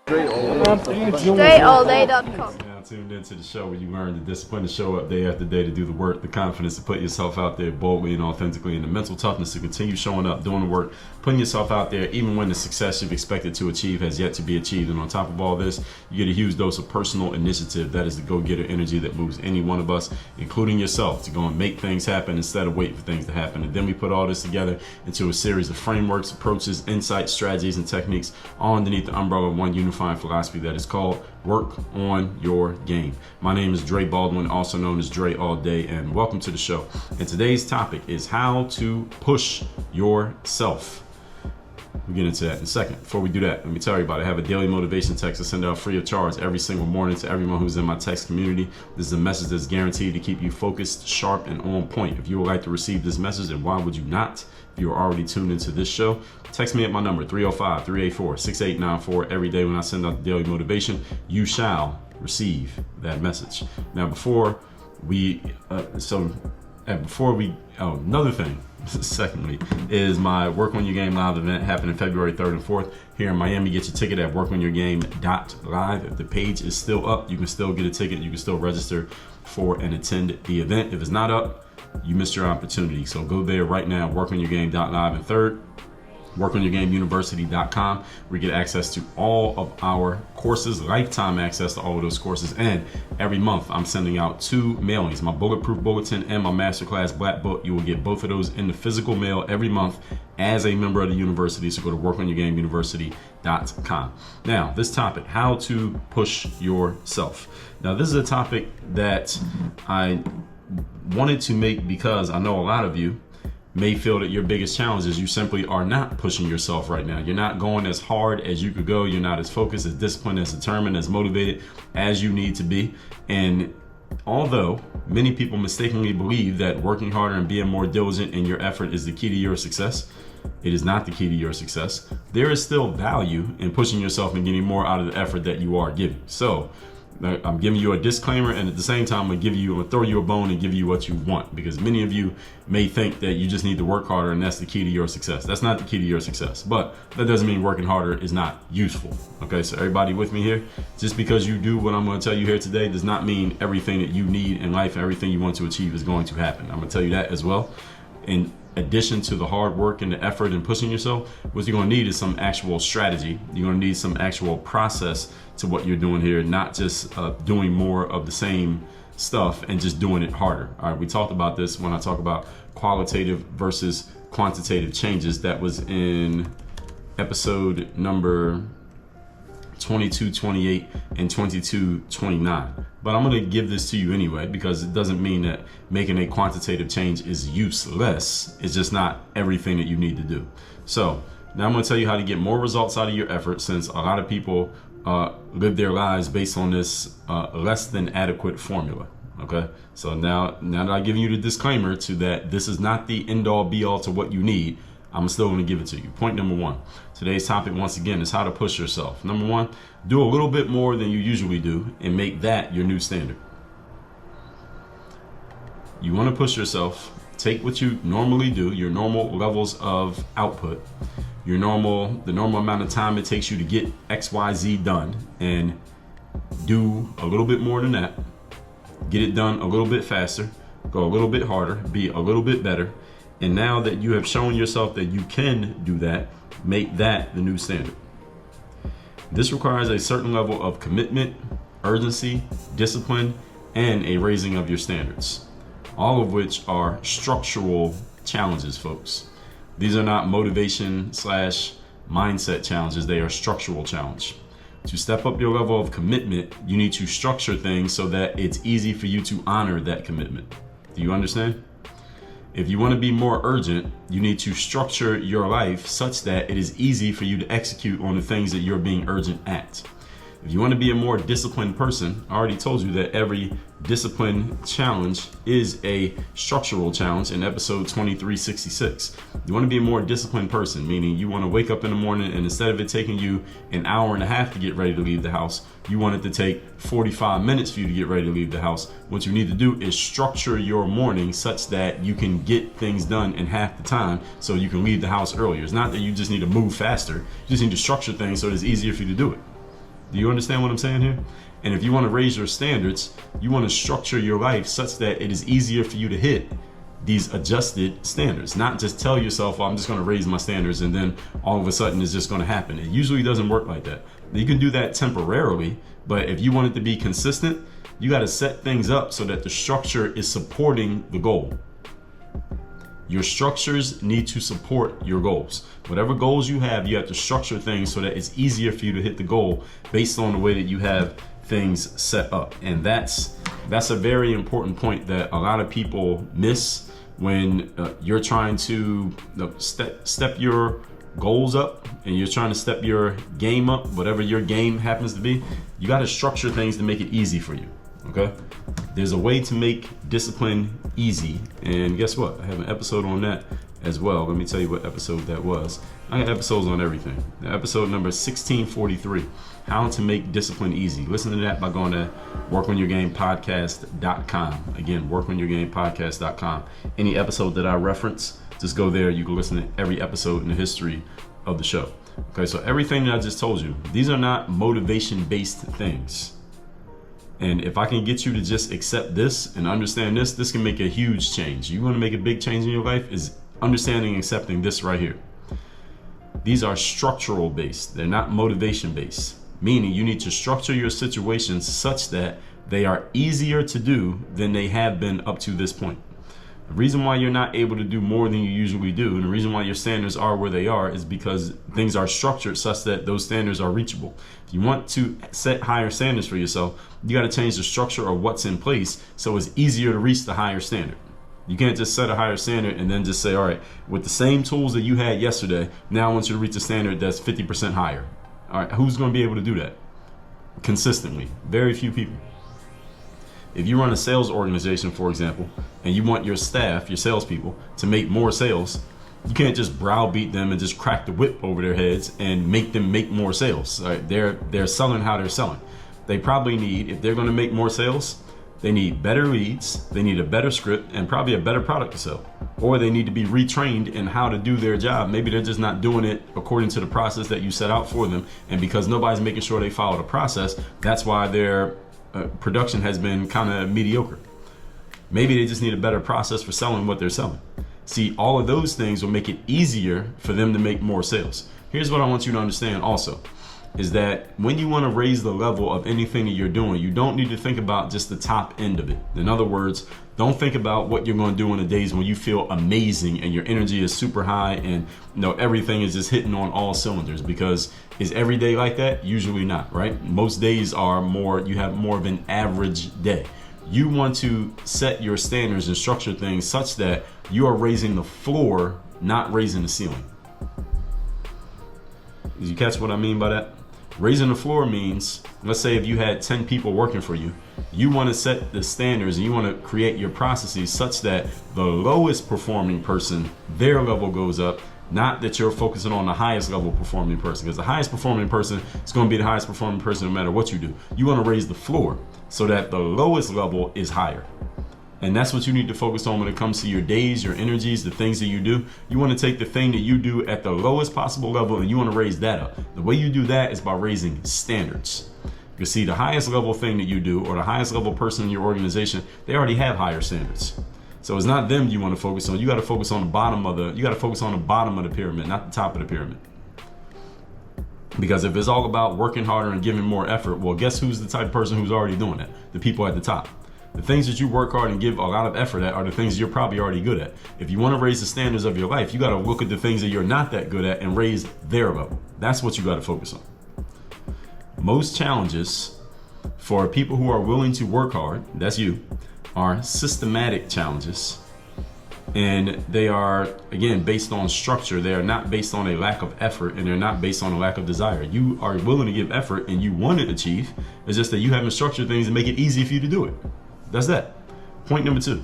StraighTAllDay.com. Now tuned into the show where you learn the discipline to show up day after day, to do the work, the confidence to put yourself out there boldly and authentically, and the mental toughness to continue showing up, doing the work, putting yourself out there even when the success you've expected to achieve has yet to be achieved. And on top of all this, you get a huge dose of personal initiative. That is the go-getter energy that moves any one of us, including yourself, to go and make things happen instead of waiting for things to happen. And then we put all this together into a series of frameworks, approaches, insights, strategies, and techniques, all underneath the umbrella of one unifying philosophy that is called Work on Your Game. My name is Baldwin, also known as Dre All Day, and welcome to the show. And today's topic is how to push yourself. We'll get into that in a second. Before we do that, let me tell you about it. I have a daily motivation text I send out free of charge every single morning to everyone who's in my text community. This is a message that's guaranteed to keep you focused, sharp, and on point. If you would like to receive this message, and why would you not? If you are already tuned into this show, text me at my number, 305-384-6894. Every day when I send out the daily motivation, you shall receive that message. Now, another thing, secondly, is my Work on Your Game live event happening February 3rd and 4th here in Miami. Get your ticket at workonyourgame.live. If the page is still up, you can still get a ticket. You can still register for and attend the event. If it's not up, you missed your opportunity. So go there right now, workonyourgame.live. And third, workonyourgameuniversity.com, where you get access to all of our courses, lifetime access to all of those courses. And every month I'm sending out 2 mailings, my Bulletproof Bulletin and my Masterclass Black Book. You will get both of those in the physical mail every month as a member of the university. So go to workonyourgameuniversity.com. Now, this topic, how to push yourself. Now, this is a topic that I wanted to make because I know a lot of you may feel that your biggest challenge is you simply are not pushing yourself right now. You're not going as hard as you could go. You're not as focused, as disciplined, as determined, as motivated as you need to be. And although many people mistakenly believe that working harder and being more diligent in your effort is the key to your success, it is not the key to your success. There is still value in pushing yourself and getting more out of the effort that you are giving. So I'm giving you a disclaimer, and at the same time, I'm gonna throw you a bone and give you what you want, because many of you may think that you just need to work harder and that's the key to your success. That's not the key to your success, but that doesn't mean working harder is not useful. Okay, so everybody with me here? Just because you do what I'm gonna tell you here today does not mean everything that you need in life, everything you want to achieve is going to happen. I'm gonna tell you that as well. In addition to the hard work and the effort and pushing yourself, what you're going to need is some actual strategy. You're going to need some actual process to what you're doing here, not just doing more of the same stuff and just doing it harder. All right, we talked about this when I talk about qualitative versus quantitative changes. That was in episode number 22, 28, and 22, 29. But I'm going to give this to you anyway, because it doesn't mean that making a quantitative change is useless. It's just not everything that you need to do. So now I'm going to tell you how to get more results out of your effort, since a lot of people live their lives based on this less than adequate formula. Okay, so now that I've given you the disclaimer to that this is not the end all be all to what you need, I'm still going to give it to you. Point number 1. Today's topic, once again, is how to push yourself. Number 1, do a little bit more than you usually do and make that your new standard. You want to push yourself. Take what you normally do, your normal levels of output, the normal amount of time it takes you to get XYZ done, and do a little bit more than that. Get it done a little bit faster, go a little bit harder, be a little bit better. And now that you have shown yourself that you can do that, make that the new standard. This requires a certain level of commitment, urgency, discipline, and a raising of your standards, all of which are structural challenges, folks. These are not motivation/mindset challenges. They are structural challenge. To step up your level of commitment, you need to structure things so that it's easy for you to honor that commitment. Do you understand? If you want to be more urgent, you need to structure your life such that it is easy for you to execute on the things that you're being urgent at. If you want to be a more disciplined person, I already told you that every discipline challenge is a structural challenge in episode 2366. You want to be a more disciplined person, meaning you want to wake up in the morning and instead of it taking you an hour and a half to get ready to leave the house, you want it to take 45 minutes for you to get ready to leave the house. What you need to do is structure your morning such that you can get things done in half the time so you can leave the house earlier. It's not that you just need to move faster. You just need to structure things so it's easier for you to do it. Do you understand what I'm saying here? And if you want to raise your standards, you want to structure your life such that it is easier for you to hit these adjusted standards. Not just tell yourself, well, I'm just going to raise my standards and then all of a sudden it's just going to happen. It usually doesn't work like that. You can do that temporarily, but if you want it to be consistent, you got to set things up so that the structure is supporting the goal. Your structures need to support your goals. Whatever goals you have to structure things so that it's easier for you to hit the goal based on the way that you have things set up. And that's a very important point that a lot of people miss when you're trying to step your goals up and you're trying to step your game up, whatever your game happens to be. You got to structure things to make it easy for you. Okay? There's a way to make discipline easy, and guess what? I have an episode on that as well. Let me tell you what episode that was. I got episodes on everything. Episode number 1643, how to make discipline easy. Listen to that by going to workonyourgamepodcast.com. Again, workonyourgamepodcast.com. Any episode that I reference, just go there. You can listen to every episode in the history of the show. Okay, so everything that I just told you, these are not motivation-based things. And if I can get you to just accept this and understand this can make a huge change. You want to make a big change in your life is understanding and accepting this right here. These are structural based. They're not motivation based. Meaning you need to structure your situations such that they are easier to do than they have been up to this point. The reason why you're not able to do more than you usually do, and the reason why your standards are where they are, is because things are structured such that those standards are reachable. If you want to set higher standards for yourself, you got to change the structure of what's in place so it's easier to reach the higher standard. You can't just set a higher standard and then just say, all right, with the same tools that you had yesterday, now I want you to reach a standard that's 50% higher. All right, who's going to be able to do that consistently? Very few people. If you run a sales organization, for example, and you want your staff, your salespeople, to make more sales, you can't just browbeat them and just crack the whip over their heads and make them make more sales. All right? They're selling how they're selling. They probably need, if they're going to make more sales, they need better leads, they need a better script, and probably a better product to sell. Or they need to be retrained in how to do their job. Maybe they're just not doing it according to the process that you set out for them. And because nobody's making sure they follow the process, that's why their production has been kind of mediocre. Maybe they just need a better process for selling what they're selling. See, all of those things will make it easier for them to make more sales. Here's what I want you to understand also, is that when you want to raise the level of anything that you're doing, you don't need to think about just the top end of it. In other words, don't think about what you're going to do in the days when you feel amazing and your energy is super high and everything is just hitting on all cylinders, because is every day like that? Usually not, right? Most days are more, you have more of an average day. You want to set your standards and structure things such that you are raising the floor, not raising the ceiling. Did you catch what I mean by that? Raising the floor means, let's say if you had 10 people working for you, you want to set the standards and you want to create your processes such that the lowest performing person, their level goes up, not that you're focusing on the highest level performing person, because the highest performing person is going to be the highest performing person no matter what you do. You want to raise the floor so that the lowest level is higher. And that's what you need to focus on when it comes to your days, your energies, the things that you do. You want to take the thing that you do at the lowest possible level and you want to raise that up. The way you do that is by raising standards. You see, the highest level thing that you do, or the highest level person in your organization, they already have higher standards. So it's not them you want to focus on. You got to focus on the bottom of the pyramid, not the top of the pyramid. Because if it's all about working harder and giving more effort, well, guess who's the type of person who's already doing that? The people at the top. The things that you work hard and give a lot of effort at are the things you're probably already good at. If you want to raise the standards of your life, you got to look at the things that you're not that good at and raise their level. That's what you got to focus on. Most challenges for people who are willing to work hard, that's you, are systematic challenges. And they are, again, based on structure. They are not based on a lack of effort, and they're not based on a lack of desire. You are willing to give effort and you want to achieve. It's just that you haven't structured things to make it easy for you to do it. That's that. Point number 2.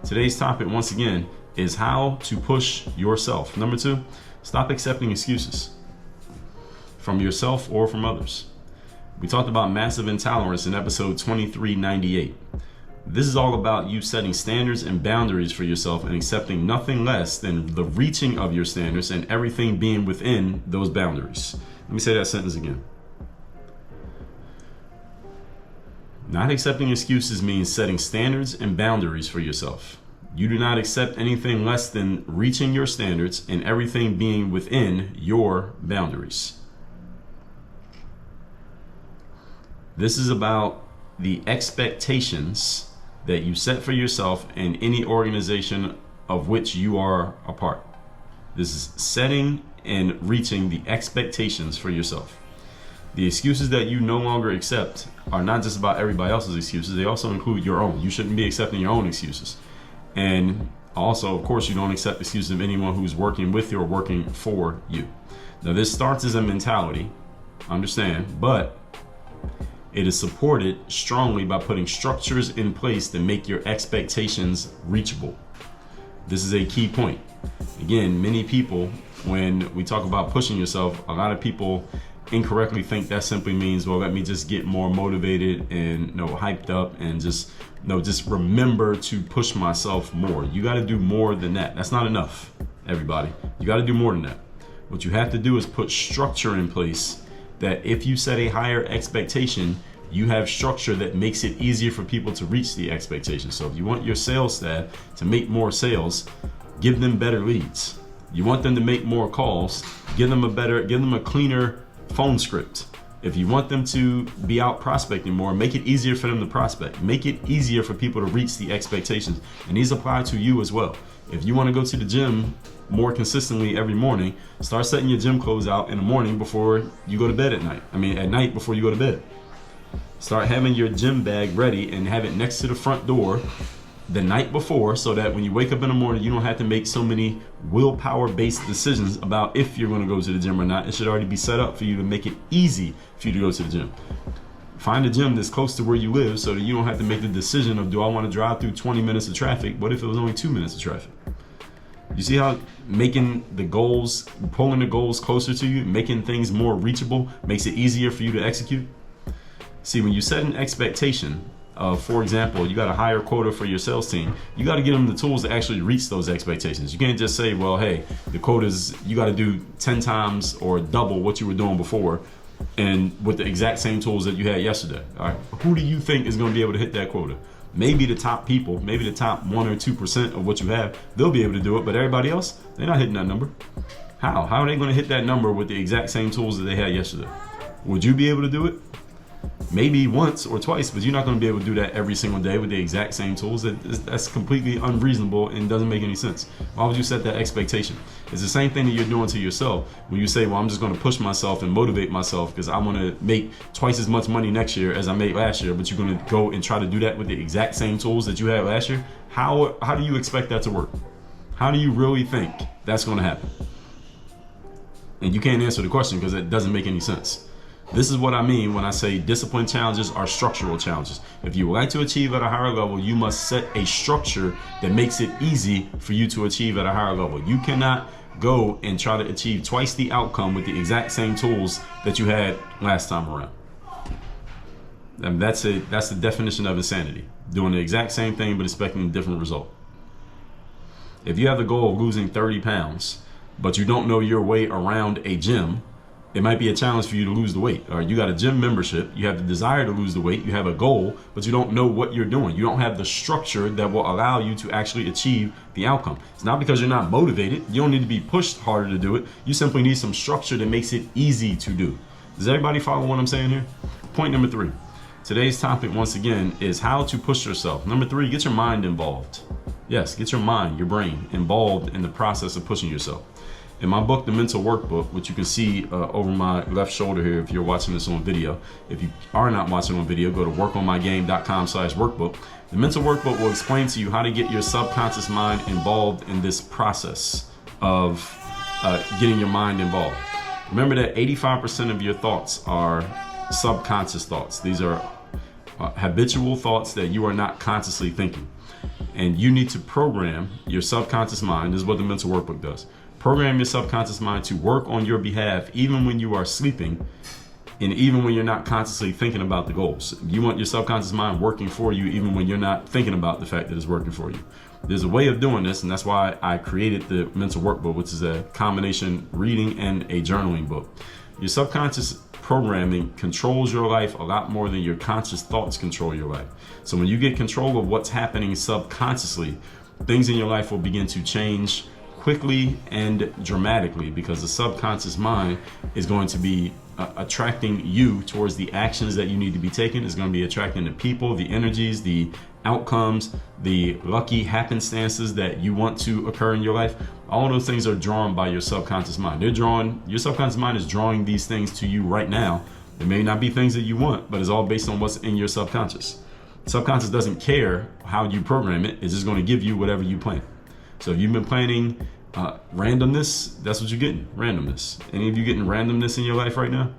Today's topic, once again, is how to push yourself. Number 2, stop accepting excuses from yourself or from others. We talked about massive intolerance in episode 2398. This is all about you setting standards and boundaries for yourself and accepting nothing less than the reaching of your standards and everything being within those boundaries. Let me say that sentence again. Not accepting excuses means setting standards and boundaries for yourself. You do not accept anything less than reaching your standards and everything being within your boundaries. This is about the expectations that you set for yourself and any organization of which you are a part. This is setting and reaching the expectations for yourself. The excuses that you no longer accept are not just about everybody else's excuses, they also include your own. You shouldn't be accepting your own excuses. And also, of course, you don't accept excuses of anyone who's working with you or working for you. Now, this starts as a mentality, understand, but it is supported strongly by putting structures in place to make your expectations reachable. This is a key point. Again, many people, when we talk about pushing yourself, a lot of people incorrectly think that simply means, well, let me just get more motivated and hyped up and just remember to push myself more. You got to do more than that. That's not enough, everybody. You got to do more than that. What you have to do is put structure in place that if you set a higher expectation, you have structure that makes it easier for people to reach the expectation. So if you want your sales staff to make more sales, give them better leads. You want them to make more calls, give them a cleaner phone script. If you want them to be out prospecting more, make it easier for them to prospect. Make it easier for people to reach the expectations. And these apply to you as well. If you want to go to the gym more consistently every morning, start setting your gym clothes out in the morning before you go to bed at night. At night before you go to bed. Start having your gym bag ready and have it next to the front door the night before, so that when you wake up in the morning, you don't have to make so many willpower-based decisions about if you're going to go to the gym or not. It should already be set up for you to make it easy for you to go to the gym. Find a gym that's close to where you live so that you don't have to make the decision of, do I want to drive through 20 minutes of traffic? What if it was only 2 minutes of traffic? You see how pulling the goals closer to you, making things more reachable, makes it easier for you to execute? See, when you set an expectation, for example, you got a higher quota for your sales team, you got to give them the tools to actually reach those expectations. You can't just say, well, hey, the quotas, you got to do 10 times or double what you were doing before, and with the exact same tools that you had yesterday. All right, who do you think is going to be able to hit that quota? Maybe the top people, maybe the top 1 or 2% of what you have, they'll be able to do it, but everybody else, they're not hitting that number. How are they going to hit that number with the exact same tools that they had yesterday? Would you be able to do it? Maybe once or twice, but you're not going to be able to do that every single day with the exact same tools. That's completely unreasonable and doesn't make any sense. Why would you set that expectation? It's the same thing that you're doing to yourself when you say, well, I'm just going to push myself and motivate myself because I want to make twice as much money next year as I made last year, but you're going to go and try to do that with the exact same tools that you had last year. How do you expect that to work? How do you really think that's going to happen? And you can't answer the question because it doesn't make any sense. This is what I mean when I say discipline challenges are structural challenges. If you would like to achieve at a higher level, you must set a structure that makes it easy for you to achieve at a higher level. You cannot go and try to achieve twice the outcome with the exact same tools that you had last time around. And that's the definition of insanity. Doing the exact same thing but expecting a different result. If you have the goal of losing 30 pounds, but you don't know your way around a gym, it might be a challenge for you to lose the weight. Or you got a gym membership, you have the desire to lose the weight, you have a goal, but you don't know what you're doing. You don't have the structure that will allow you to actually achieve the outcome. It's not because you're not motivated. You don't need to be pushed harder to do it. You simply need some structure that makes it easy to do. Does everybody follow what I'm saying here? Point number 3. Today's topic, once again, is how to push yourself. Number 3, get your mind involved. Yes, get your mind, your brain, involved in the process of pushing yourself. In my book, The Mental Workbook, which you can see over my left shoulder here if you're watching this on video. If you are not watching on video, go to workonmygame.com/workbook. The Mental Workbook will explain to you how to get your subconscious mind involved in this process of getting your mind involved. Remember that 85% of your thoughts are subconscious thoughts. These are habitual thoughts that you are not consciously thinking. And you need to program your subconscious mind. This is what the Mental Workbook does. Program your subconscious mind to work on your behalf even when you are sleeping and even when you're not consciously thinking about the goals. You want your subconscious mind working for you even when you're not thinking about the fact that it's working for you. There's a way of doing this, and that's why I created the Mental Workbook, which is a combination reading and a journaling book. Your subconscious programming controls your life a lot more than your conscious thoughts control your life. So when you get control of what's happening subconsciously, things in your life will begin to change quickly and dramatically, because the subconscious mind is going to be attracting you towards the actions that you need to be taking. It's going to be attracting the people, the energies, the outcomes, the lucky happenstances that you want to occur in your life. All those things are drawn by your subconscious mind. Your subconscious mind is drawing these things to you right now. It may not be things that you want, but it's all based on what's in your subconscious. Subconscious doesn't care how you program it. It's just going to give you whatever you plan. So if you've been planning randomness, that's what you're getting, randomness. Any of you getting randomness in your life right now?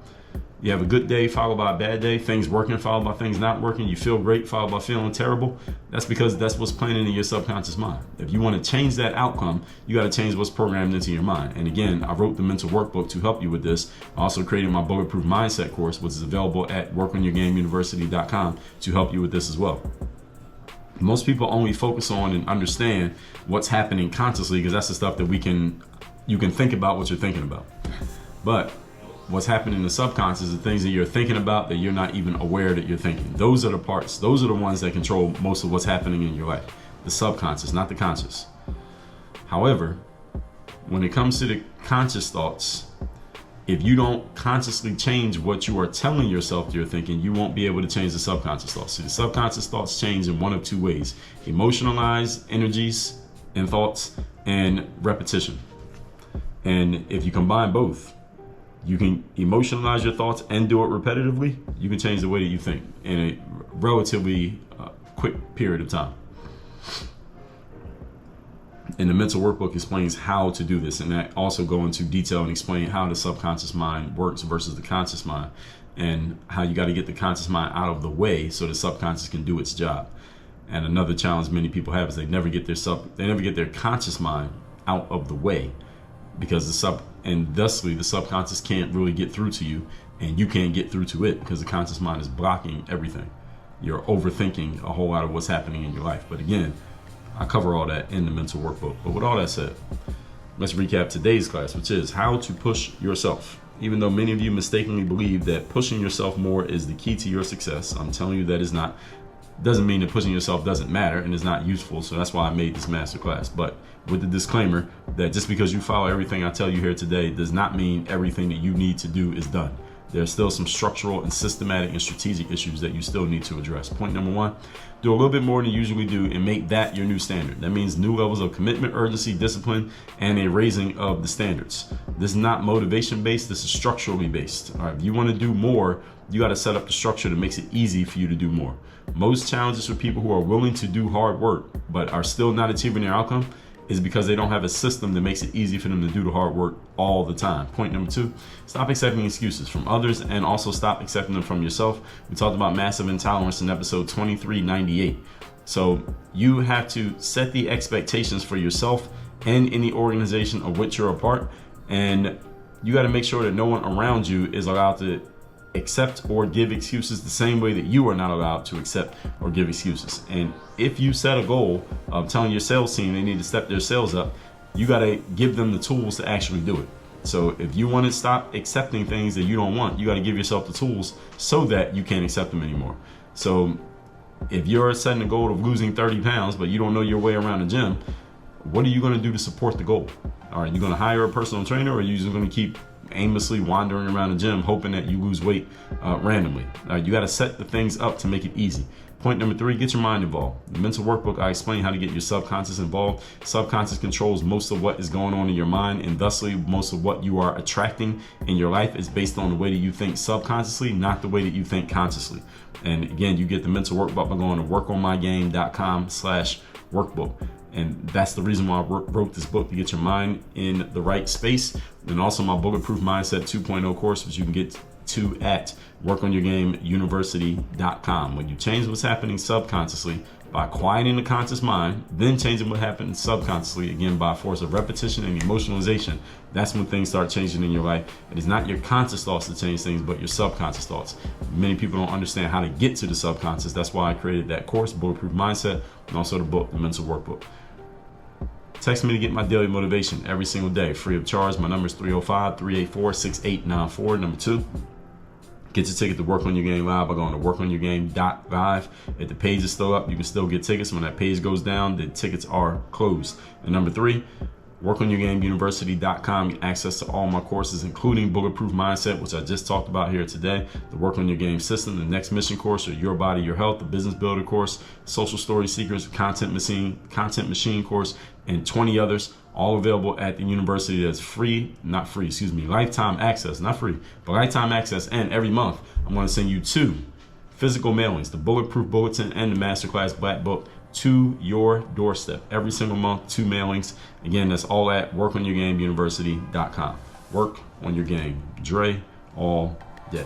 You have a good day followed by a bad day, things working followed by things not working, you feel great followed by feeling terrible. That's because that's what's planning in your subconscious mind. If you want to change that outcome, you got to change what's programmed into your mind. And again, I wrote the mental workbook to help you with this. I also created my Bulletproof Mindset course, which is available at workonyourgameuniversity.com to help you with this as well. Most people only focus on and understand what's happening consciously, because that's the stuff that you can think about what you're thinking about. But what's happening in the subconscious is the things that you're thinking about that you're not even aware that you're thinking. Those are the parts, those are the ones that control most of what's happening in your life. The subconscious, not the conscious. However, when it comes to the conscious thoughts, if you don't consciously change what you are telling yourself you're thinking, you won't be able to change the subconscious thoughts. So the subconscious thoughts change in one of two ways: emotionalized energies and thoughts, and repetition. And if you combine both, you can emotionalize your thoughts and do it repetitively. You can change the way that you think in a relatively quick period of time. And the mental workbook explains how to do this, and I also go into detail and explain how the subconscious mind works versus the conscious mind, and how you got to get the conscious mind out of the way so the subconscious can do its job. And another challenge many people have is they never get their conscious mind out of the way, because thusly the subconscious can't really get through to you, and you can't get through to it because the conscious mind is blocking everything. You're overthinking a whole lot of what's happening in your life. But again, I cover all that in the mental workbook. But with all that said, let's recap today's class, which is how to push yourself. Even though many of you mistakenly believe that pushing yourself more is the key to your success, I'm telling you that is not. Doesn't mean that pushing yourself doesn't matter and is not useful. So that's why I made this masterclass. But with the disclaimer that just because you follow everything I tell you here today does not mean everything that you need to do is done. There are still some structural and systematic and strategic issues that you still need to address. Point number one, do a little bit more than you usually do and make that your new standard. That means new levels of commitment, urgency, discipline, and a raising of the standards. This is not motivation based, this is structurally based. All right, if you want to do more, you got to set up the structure that makes it easy for you to do more. Most challenges for people who are willing to do hard work but are still not achieving their outcome is because they don't have a system that makes it easy for them to do the hard work all the time. Point number two, stop accepting excuses from others and also stop accepting them from yourself. We talked about massive intolerance in episode 2398. So you have to set the expectations for yourself and any organization of which you're a part, and you got to make sure that no one around you is allowed to accept or give excuses the same way that you are not allowed to accept or give excuses. And if you set a goal of telling your sales team they need to step their sales up, you got to give them the tools to actually do it. So if you want to stop accepting things that you don't want, you got to give yourself the tools so that you can't accept them anymore. So if you're setting a goal of losing 30 pounds, but you don't know your way around the gym, what are you going to do to support the goal? Are you going to hire a personal trainer, or are you just going to keep aimlessly wandering around the gym hoping that you lose weight randomly? You got to set the things up to make it easy. Point number three, get your mind involved. The mental workbook, I explain how to get your subconscious involved. Subconscious controls most of what is going on in your mind, and thusly most of what you are attracting in your life is based on the way that you think subconsciously, not the way that you think consciously. And again, you get the mental workbook by going to workonmygame.com/workbook. And that's the reason why I wrote this book, to get your mind in the right space. And also my Bulletproof Mindset 2.0 course, which you can get to at workonyourgameuniversity.com. When you change what's happening subconsciously by quieting the conscious mind, then changing what happens subconsciously, again by force of repetition and emotionalization, that's when things start changing in your life. It is not your conscious thoughts that change things, but your subconscious thoughts. Many people don't understand how to get to the subconscious. That's why I created that course, Bulletproof Mindset, and also the book, the mental workbook. Text me to get my daily motivation every single day, free of charge. My number is 305-384-6894. Number two, Get your ticket to Work on Your Game Live by going to workonyourgame.live. If the page is still up, you can still get tickets. When that page goes down, the tickets are closed. And number 3, workonyourgameuniversity.com. Get access to all my courses, including Bulletproof Mindset, which I just talked about here today, the Work on Your Game System, the Next Mission course, or Your Body, Your Health, the Business Builder course, Social Story Secrets, Content Machine course, and 20 others, all available at the university. That's lifetime access, not free, but lifetime access. And every month, I'm going to send you 2 physical mailings, the Bulletproof Bulletin and the Masterclass Black Book, to your doorstep. Every single month, 2 mailings. Again, that's all at workonyourgameuniversity.com. Work on your game. Dre all day.